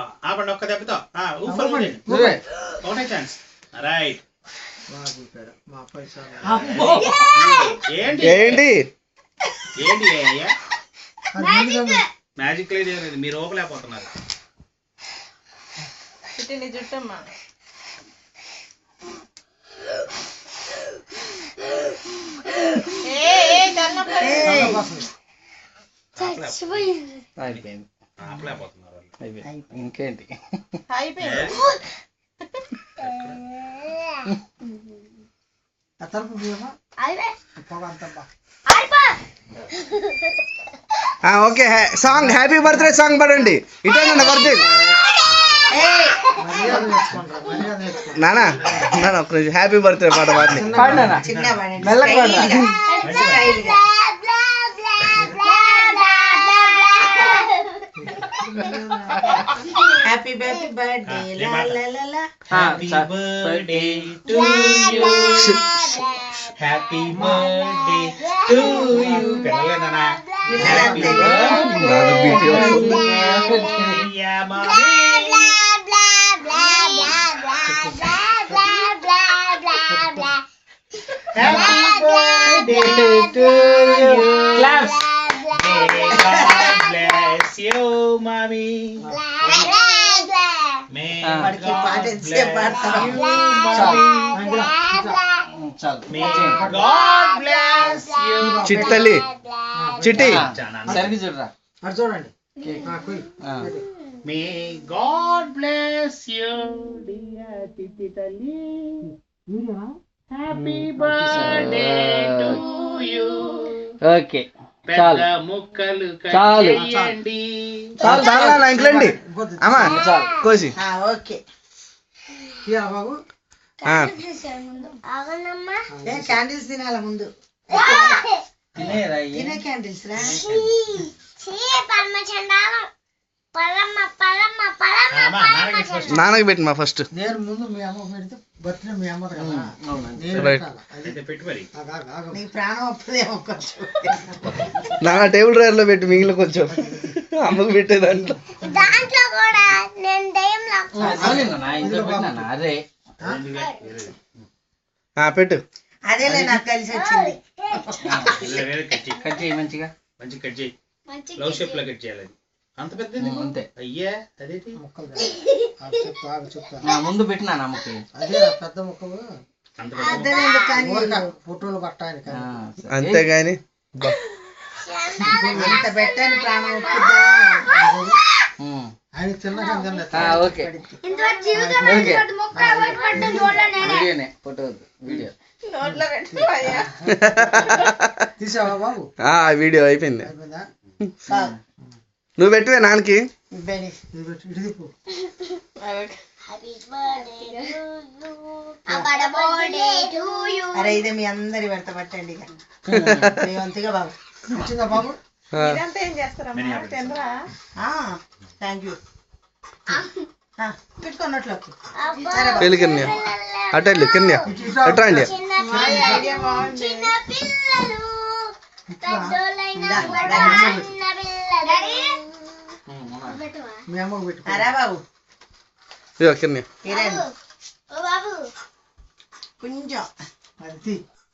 ఆపండి ఒక్క దెబ్బతో. ఒకటే ఛాన్స్. రైట్. ఏంటి ఏంటి ఏంటి మ్యాజిక్ లేదు, మీరు ఓపలేకపోతున్నారు. జుట్టమ్మా ఇంకేంటి okay. Song happy birthday song పాడండి. ఇటేనండి బర్త్డే. నానా నాన్న ఒక హ్యాపీ బర్త్డే పాట పాడి. Happy birthday happy birthday to you, happy birthday to you. పిల్లలేదనా? Happy mommy, may God bless you, may God bless you. చిట్టలి చిట్టి సరిగ్గా చూడరా చూడండి. May God bless you, dear Titi Tali. Happy birthday to you. Okay పెద్ద ముక్కలు చాలు చేయండి. చాలు చాలు ఇంట్లోండి అమ్మా కోసి. ఓకే బాబు క్యాండిల్స్ తినాల ముందు. తినే క్యాండిల్స్ రా. నాన్నకి పెట్టి మా ఫస్ట్. నేను ముందు మీ అమ్మ పెడితే బర్త్డే మీ అమ్మ కదా. నీకు ప్రాణం వస్తుందేమో కొంచెం. నాన్న టేబుల్ డ్రైవర్ లో పెట్టి మిగిలిన కొంచెం అమ్మకు పెట్టే దాంట్లో. పెట్టు. అదేలే నాకు కలిసి వచ్చింది. కట్ చేయి మంచిగా. మంచి కట్ చేయి. లవ్ షేప్ లో కట్ చేయాలి. అంత పెద్దది అంతే. అయ్యా అదేంటి ముందు పెట్టినా నమ్మకి. అదే పెద్ద ముక్కలు ఫోటోలు పట్టాలి అంతేగాని అంత పెట్టని ప్రాణం వస్తుందా? ఆయన చిన్నగా ఓకే వీడియోనే ఫోటో వీడియో తీసావా బాబు? వీడియో అయిపోయింది. నువ్వు పెట్టివే నాన్నకి. అరే ఇదే మీ అందరి పెడతా పట్టండి ఇక. అంతేగా బాబు. వచ్చిందా బాబు? Thank you. పెట్టుకున్నట్లోకి వెళ్ళి కింద అటు వెళ్ళి కింద అట్రా అండి. మీ అమ్మకు పెట్టుకురా బాబు. కింద కొంచెం అది